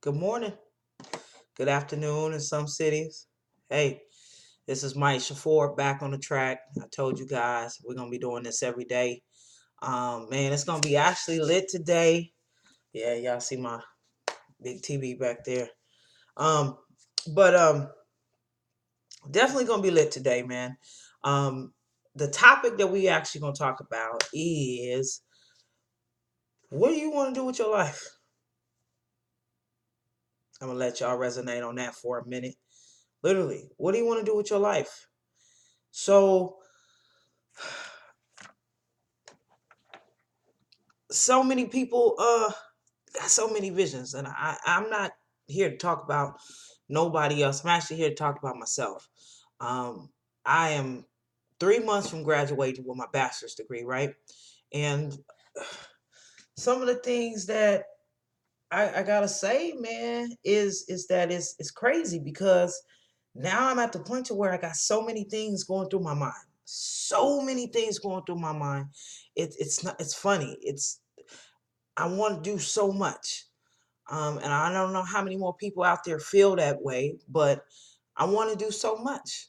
Good morning, good afternoon in some cities. Hey, this is Mike Shafor back on the track. I told you guys we're gonna be doing this every day. Man, it's gonna be actually lit today. Yeah, y'all see my big TV back there. Um, but definitely gonna be lit today, man. Um, the topic that we actually gonna talk about is what do you want to do with your life? I'm gonna let y'all resonate on that for a minute. Literally, what do you want to do with your life? So so many people got so many visions, and I'm not here to talk about nobody else. I'm actually here to talk about myself. um I am 3 months from graduating with my bachelor's degree, right? And some of the things that I gotta say, man, is that it's crazy because now I'm at the point to where I got so many things going through my mind. So many things going through my mind. It's not, it's funny. I want to do so much. And I don't know how many more people out there feel that way, but I want to do so much.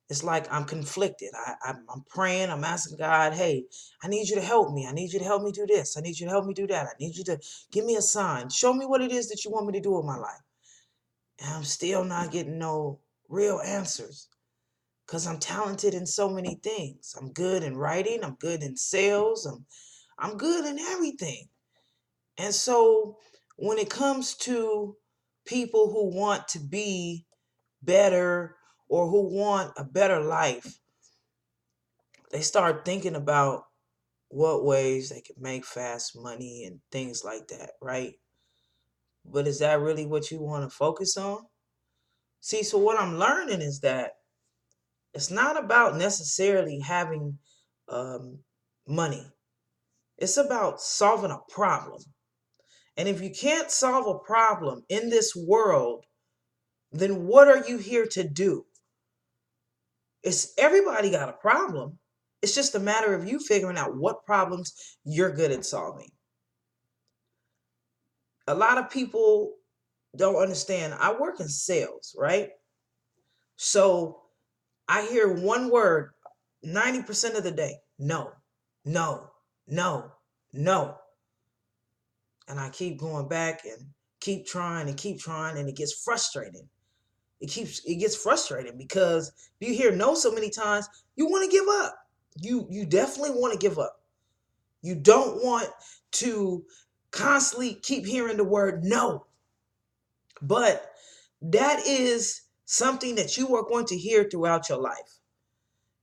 It's like I'm conflicted. I'm praying. I'm asking God, hey, I need you to help me. I need you to help me do this. I need you to help me do that. I need you to give me a sign. Show me what it is that you want me to do with my life. And I'm still not getting no real answers because I'm talented in so many things. I'm good in writing. I'm good in sales. I'm good in everything. And so when it comes to people who want to be better or who want a better life, they start thinking about what ways they can make fast money and things like that, right? But is that really what you want to focus on? See, so what I'm learning is that it's not about necessarily having um, money. It's about solving a problem. And if you can't solve a problem in this world, then what are you here to do? It's everybody got a problem. It's just a matter of you figuring out what problems you're good at solving. A lot of people don't understand. I work in sales, right? So I hear one word 90% of the day: no, no, no, no. And I keep going back and keep trying, and it gets frustrating. It gets frustrating because you hear no so many times, you want to give up. You definitely want to give up. You don't want to constantly keep hearing the word no. But that is something that you are going to hear throughout your life.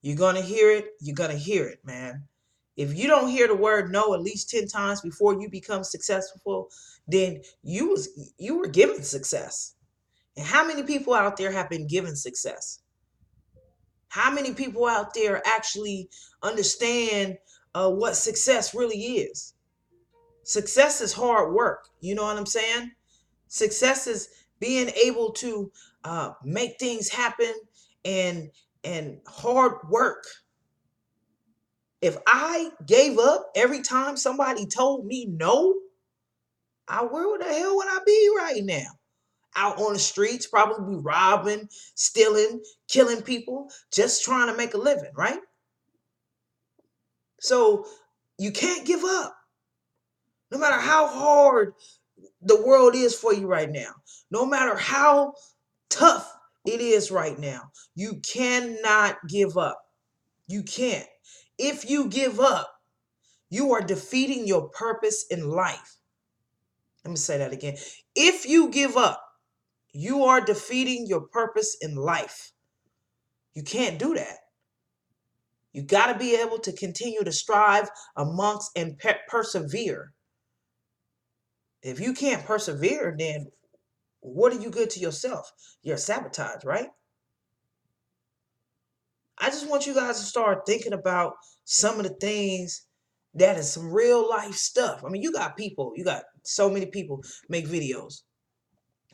You're going to hear it. You're going to hear it, man. If you don't hear the word no at least 10 times before you become successful, then you were given success. And how many people out there have been given success? How many people out there actually understand what success really is? Success is hard work. You know what I'm saying? Success is being able to make things happen and hard work. If I gave up every time somebody told me no, where the hell would I be right now? Out on the streets, probably robbing, stealing, killing people, just trying to make a living, right? So you can't give up. No matter how hard the world is for you right now, no matter how tough it is right now, you cannot give up. You can't. If you give up, you are defeating your purpose in life. Let me say that again. If you give up, you are defeating your purpose in life. You can't do that. You got to be able to continue to strive amongst and persevere. If you can't persevere, then what are you good to yourself? You're sabotage, right? I just want you guys to start thinking about some of the things that is some real life stuff. I mean, you got so many people make videos.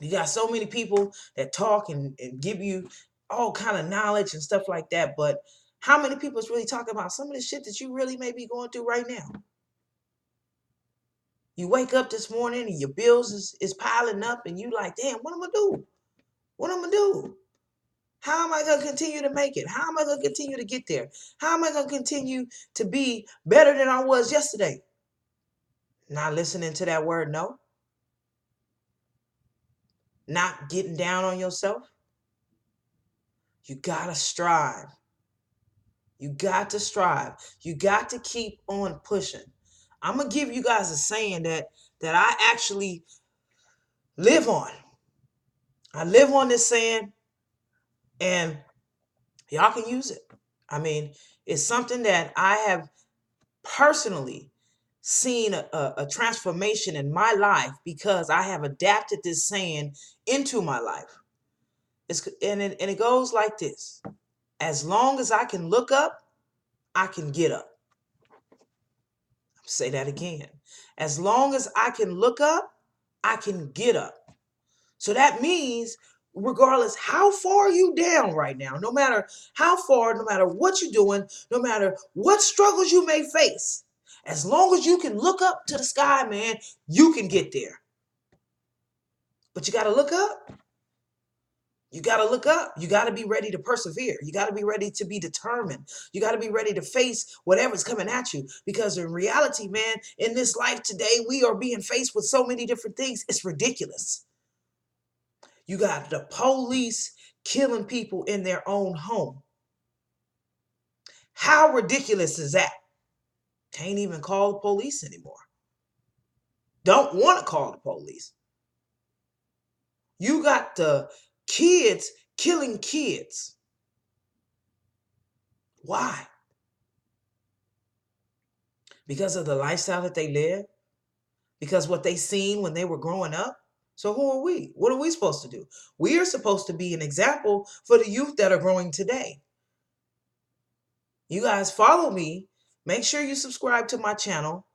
You got so many people that talk and give you all kind of knowledge and stuff like that. But how many people is really talking about some of the shit that you really may be going through right now? You wake up this morning and your bills is piling up and you like, damn, what am I gonna do? What am I gonna do? How am I gonna continue to make it? How am I gonna continue to get there? How am I gonna continue to be better than I was yesterday? Not listening to that word no. Not getting down on yourself. You gotta strive. You got to strive. You got to keep on pushing. I'm gonna give you guys a saying that I actually live on. I live on this saying, and y'all can use it. I mean, it's something that I have personally seen a transformation in my life because I have adapted this saying into my life. And it goes like this: as long as I can look up, I can get up. I'll say that again. As long as I can look up, I can get up. So that means regardless how far you down right now, no matter how far, no matter what you're doing, no matter what struggles you may face, as long as you can look up to the sky, man, you can get there. But you got to look up. You got to look up. You got to be ready to persevere. You got to be ready to be determined. You got to be ready to face whatever's coming at you. Because in reality, man, in this life today, we are being faced with so many different things. It's ridiculous. You got the police killing people in their own home. How ridiculous is that? Can't even call the police anymore. Don't want to call the police. You got the kids killing kids. Why? Because of the lifestyle that they live? Because what they seen when they were growing up? So who are we? What are we supposed to do? We are supposed to be an example for the youth that are growing today. You guys follow me. Make sure you subscribe to my channel.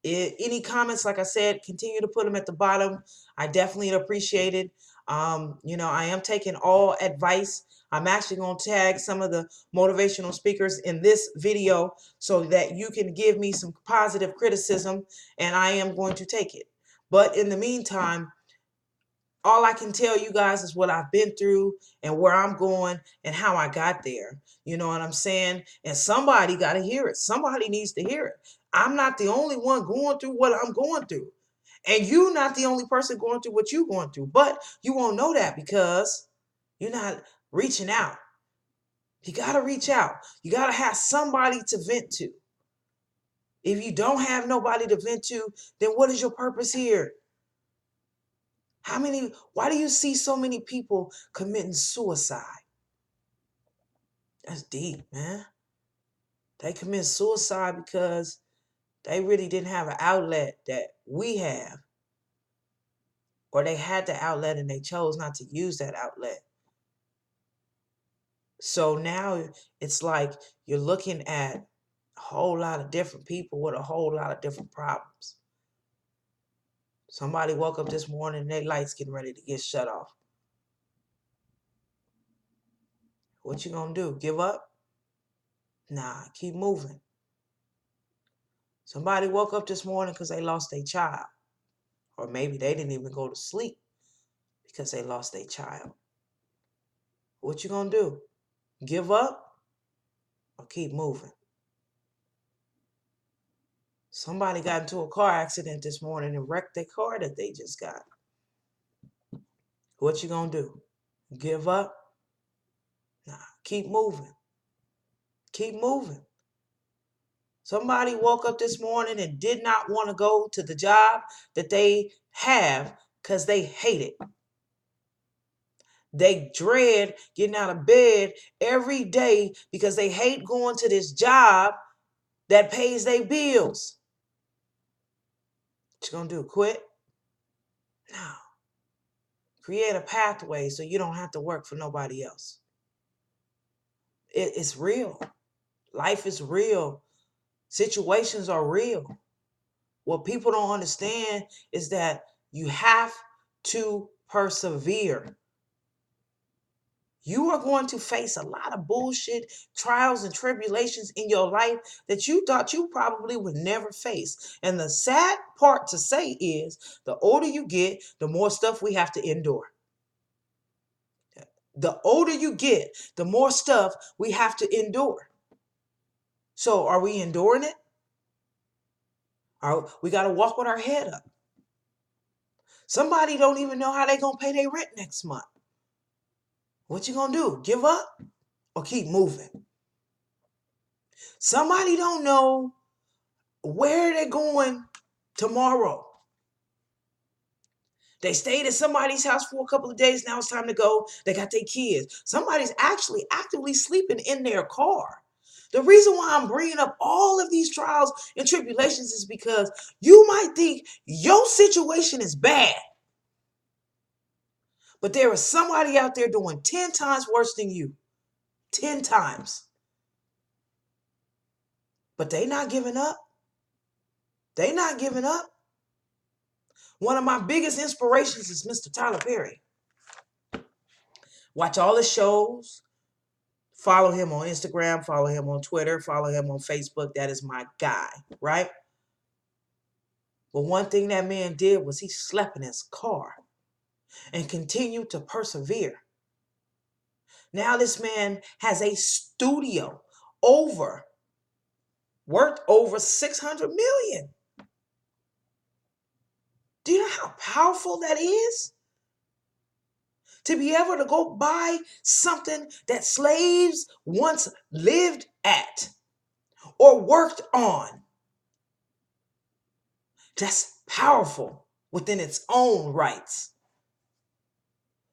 Any comments, like I said, continue to put them at the bottom. I definitely appreciate it. I am taking all advice. I'm actually going to tag some of the motivational speakers in this video so that you can give me some positive criticism, and I am going to take it. But in the meantime, all I can tell you guys is what I've been through and where I'm going and how I got there. You know what I'm saying? And somebody got to hear it. Somebody needs to hear it. I'm not the only one going through what I'm going through. And you're not the only person going through what you're going through. But you won't know that because you're not reaching out. You got to reach out. You got to have somebody to vent to. If you don't have nobody to vent to, then what is your purpose here? Why do you see so many people committing suicide? That's deep, man. They commit suicide because they really didn't have an outlet that we have. Or they had the outlet and they chose not to use that outlet. So now it's like you're looking at a whole lot of different people with a whole lot of different problems. Somebody woke up this morning and their lights getting ready to get shut off. What you gonna do? Give up? Nah, keep moving. Somebody woke up this morning because they lost their child. Or maybe they didn't even go to sleep because they lost their child. What you gonna do? Give up or keep moving? Somebody got into a car accident this morning and wrecked their car that they just got. What you gonna do? Give up? Nah, keep moving. Keep moving. Somebody woke up this morning and did not want to go to the job that they have because they hate it. They dread getting out of bed every day because they hate going to this job that pays their bills. What you gonna do? Quit? No. Create a pathway so you don't have to work for nobody else. It's real. Life is real. Situations are real. What people don't understand is that you have to persevere. You are going to face a lot of bullshit, trials, and tribulations in your life that you thought you probably would never face. And the sad part to say is the older you get, the more stuff we have to endure. The older you get, the more stuff we have to endure. So are we enduring it? We got to walk with our head up. Somebody don't even know how they going to pay their rent next month. What you going to do? Give up or keep moving? Somebody don't know where they're going tomorrow. They stayed at somebody's house for a couple of days. Now it's time to go. They got their kids. Somebody's actually actively sleeping in their car. The reason why I'm bringing up all of these trials and tribulations is because you might think your situation is bad, but there is somebody out there doing 10 times worse than you. 10 times. But they not giving up. They not giving up. One of my biggest inspirations is Mr. Tyler Perry. Watch all his shows. Follow him on Instagram. Follow him on Twitter. Follow him on Facebook. That is my guy, right? But one thing that man did was he slept in his car and continued to persevere. Now this man has a studio worth over 600 million. Do you know how powerful that is? To be able to go buy something that slaves once lived at or worked on. That's powerful within its own rights.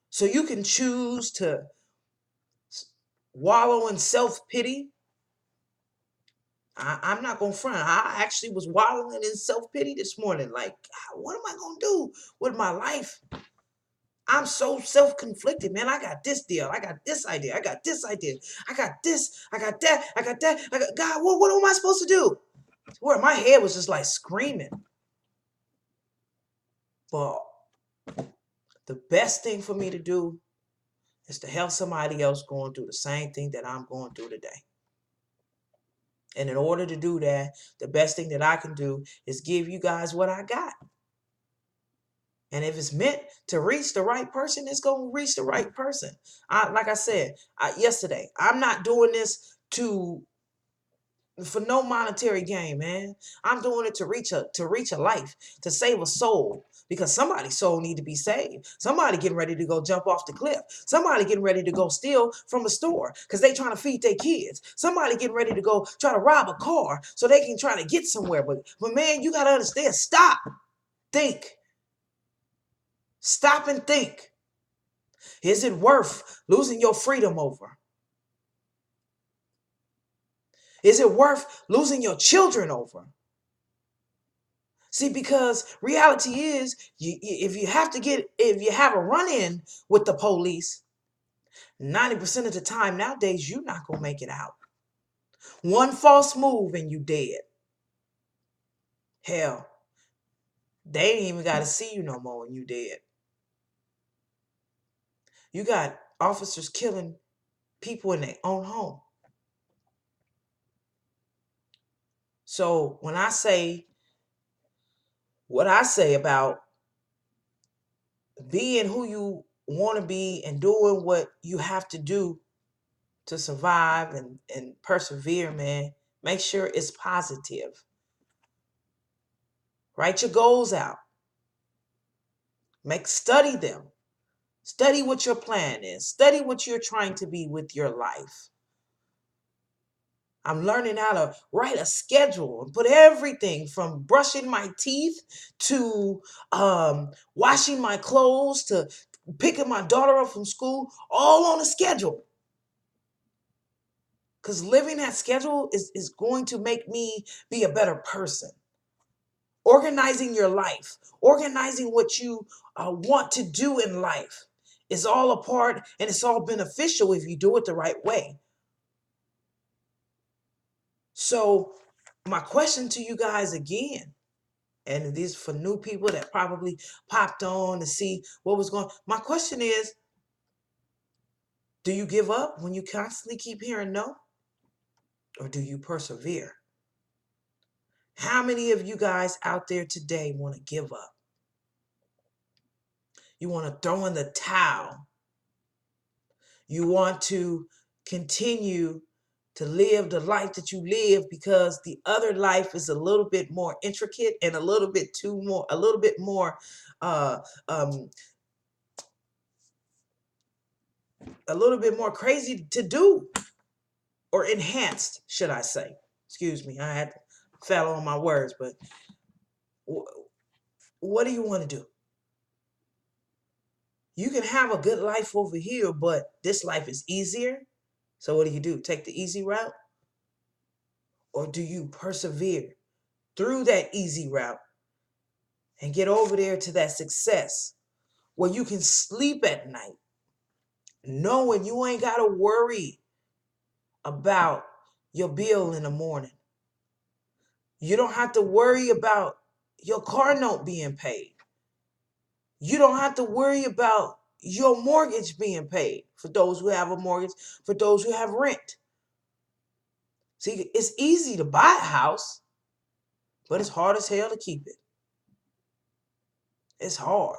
So you can choose to wallow in self-pity. I'm not going to front. I actually was wallowing in self-pity this morning. Like, what am I going to do with my life? I'm so self-conflicted, man. I got this deal. I got this idea. I got this idea. I got this. I got that. I got that. God, what am I supposed to do? Where my head was just like screaming. But the best thing for me to do is to help somebody else going through the same thing that I'm going through today. And in order to do that, the best thing that I can do is give you guys what I got. And if it's meant to reach the right person, it's going to reach the right person. Like I said yesterday, I'm not doing this for no monetary gain, man. I'm doing it to reach a life, to save a soul, because somebody's soul need to be saved. Somebody getting ready to go jump off the cliff. Somebody getting ready to go steal from the store because they trying to feed their kids. Somebody getting ready to go try to rob a car so they can try to get somewhere. But man, you got to understand, stop, think. Stop and think. Is it worth losing your freedom over? Is it worth losing your children over? See, because reality is, if you have a run-in with the police, 90% of the time nowadays, you're not going to make it out. One false move and you dead. Hell, they ain't even got to see you no more when you dead. You got officers killing people in their own home. So when I say what I say about being who you want to be and doing what you have to do to survive and persevere, man, make sure it's positive. Write your goals out. Study them. Study what your plan is. Study what you're trying to be with your life. I'm learning how to write a schedule and put everything from brushing my teeth to washing my clothes to picking my daughter up from school, all on a schedule. Because living that schedule is going to make me be a better person. Organizing your life, organizing what you want to do in life is all a part, and it's all beneficial if you do it the right way. So my question to you guys again, and this is for new people that probably popped on to see what was going on. My question is, Do you give up when you constantly keep hearing no? Or do you persevere? How many of you guys out there today want to give up? You want to throw in the towel. You want to continue to live the life that you live because the other life is a little bit more intricate and a little bit uh, um, crazy to do, or enhanced, should I say. Excuse me, I had to fell on my words, but what do you want to do? You can have a good life over here, but this life is easier. So what do? Take the easy route? Or do you persevere through that easy route and get over there to that success where you can sleep at night knowing you ain't got to worry about your bill in the morning? You don't have to worry about your car note being paid. You don't have to worry about your mortgage being paid for those who have a mortgage, for those who have rent. See, it's easy to buy a house, but it's hard as hell to keep it. It's hard.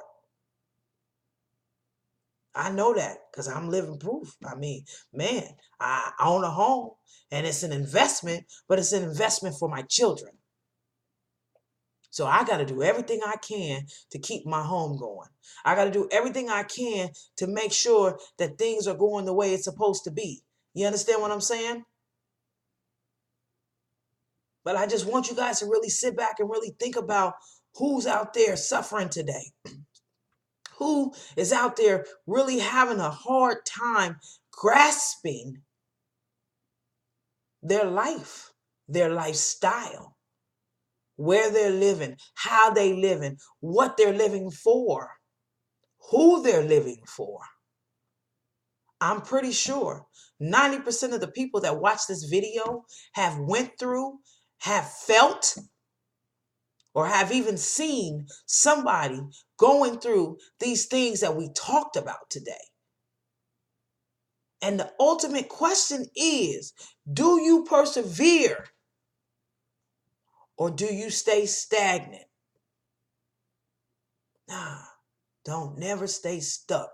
I know that because I'm living proof. I mean, man, I own a home and it's an investment, but it's an investment for my children. So I got to do everything I can to keep my home going. I got to do everything I can to make sure that things are going the way it's supposed to be. You understand what I'm saying? But I just want you guys to really sit back and really think about who's out there suffering today. Who is out there really having a hard time grasping their life, their lifestyle, where they're living, how they living, what they're living for, who they're living for. I'm pretty sure 90% of the people that watch this video have went through, have felt, or have even seen somebody going through these things that we talked about today. And the ultimate question is, do you persevere or do you stay stagnant? Nah, don't never stay stuck.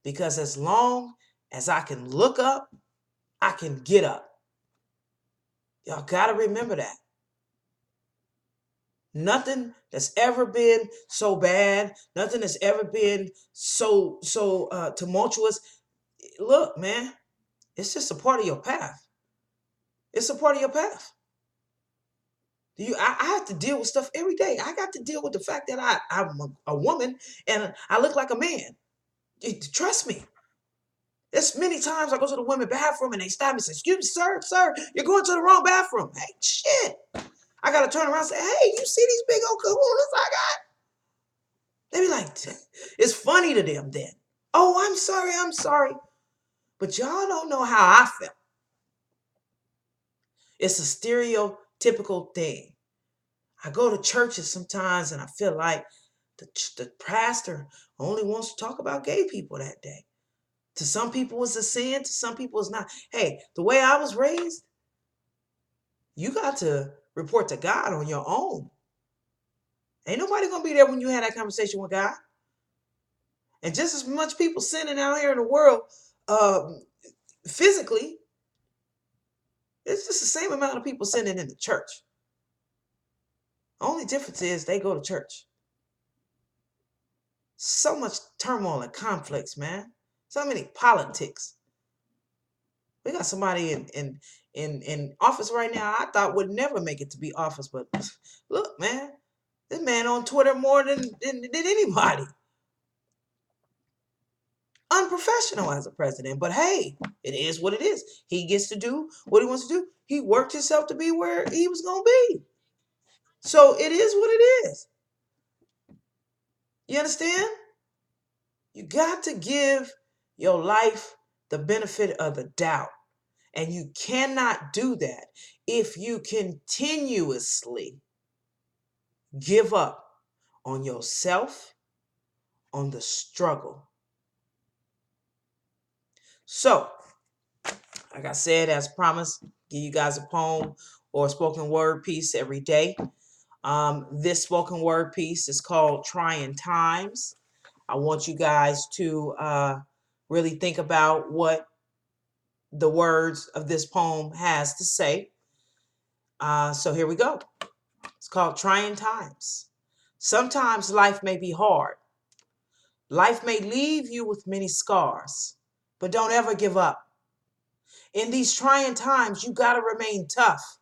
Because as long as I can look up, I can get up. Y'all got to remember that. Nothing that's ever been so bad, nothing that's ever been so tumultuous. Look, man, it's just a part of your path. It's a part of your path. I have to deal with stuff every day. I got to deal with the fact that I'm a woman and I look like a man. Trust me. There's many times I go to the women's bathroom and they stop me and say, "Excuse me, sir, you're going to the wrong bathroom." Hey, shit. I got to turn around and say, "Hey, you see these big old kahunas I got?" They be like, it's funny to them then. "Oh, I'm sorry. But y'all don't know how I felt." It's a stereotypical thing. I go to churches sometimes and I feel like the pastor only wants to talk about gay people that day. To some people it's a sin, to some people it's not. Hey, the way I was raised, you got to report to God on your own. Ain't nobody gonna be there when you had that conversation with God. And just as much people sinning out here in the world, um, physically, it's just the same amount of people sinning in the church. Only difference is they go to church. So much turmoil and conflicts, man. So many politics. We got somebody in office right now I thought would never make it to be office, but look, man, this man on Twitter more than anybody. Unprofessional as a president, but hey, it is what it is. He gets to do what he wants to do. He worked himself to be where he was going to be. So it is what it is. You understand? You got to give your life the benefit of the doubt. And you cannot do that if you continuously give up on yourself, on the struggle. So, like I said, as promised, give you guys a poem or a spoken word piece every day. This spoken word piece is called Trying Times. I want you guys to really think about what the words of this poem has to say. So here we go. It's called Trying Times. Sometimes life may be hard. Life may leave you with many scars, but don't ever give up. In these trying times, you got to remain tough.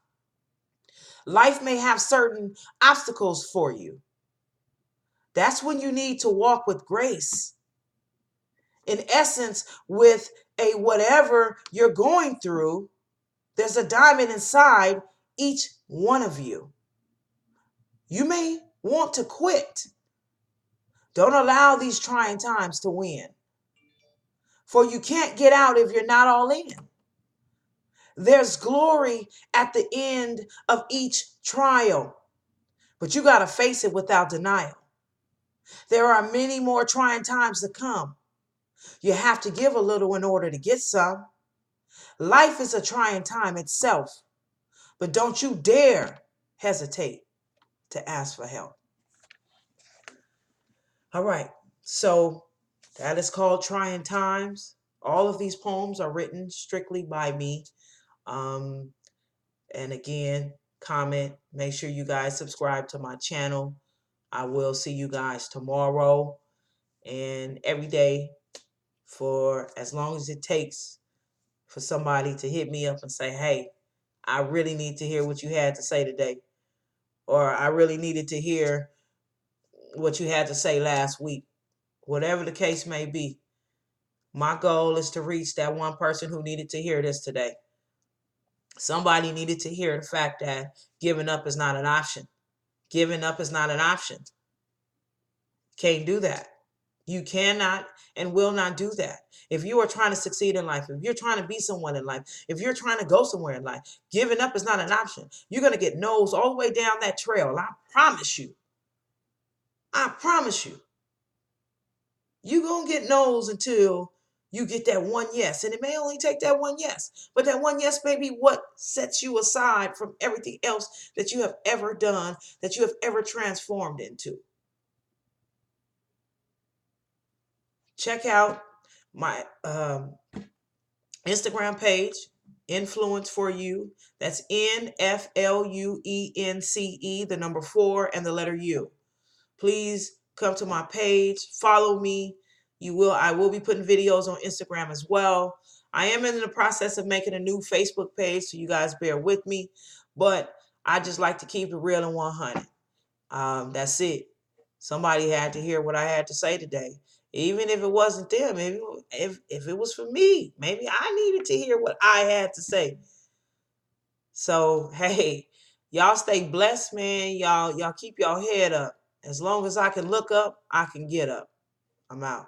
Life may have certain obstacles for you. That's when you need to walk with grace. In essence, with a whatever you're going through, there's a diamond inside each one of you. You may want to quit. Don't allow these trying times to win. For you can't get out if you're not all in. There's glory at the end of each trial, but you got to face it without denial. There are many more trying times to come. You have to give a little in order to get some. Life is a trying time itself, but don't you dare hesitate to ask for help. All right, so that is called Trying Times. All of these poems are written strictly by me. And again, comment, make sure you guys subscribe to my channel. I will see you guys tomorrow and every day for as long as it takes for somebody to hit me up and say, hey, I really need to hear what you had to say today. Or I really needed to hear what you had to say last week. Whatever the case may be, my goal is to reach that one person who needed to hear this today. Somebody needed to hear the fact that giving up is not an option. Giving up is not an option. Can't do that. You cannot and will not do that. If you are trying to succeed in life, if you're trying to be someone in life, if you're trying to go somewhere in life, giving up is not an option. You're going to get no's all the way down that trail. I promise you. I promise you. You're going to get no's until you get that one yes. And it may only take that one yes. But that one yes may be what sets you aside from everything else that you have ever done, that you have ever transformed into. Check out my Instagram page, Influence for You. That's NFLUENCE, the number 4 and the letter U. Please come to my page, follow me. I will be putting videos on Instagram as well. I am in the process of making a new Facebook page, so you guys bear with me. But I just like to keep it real and 100. That's it. Somebody had to hear what I had to say today. Even if it wasn't them, if it was for me, maybe I needed to hear what I had to say. So, hey, y'all stay blessed, man. Y'all keep y'all head up. As long as I can look up, I can get up. I'm out.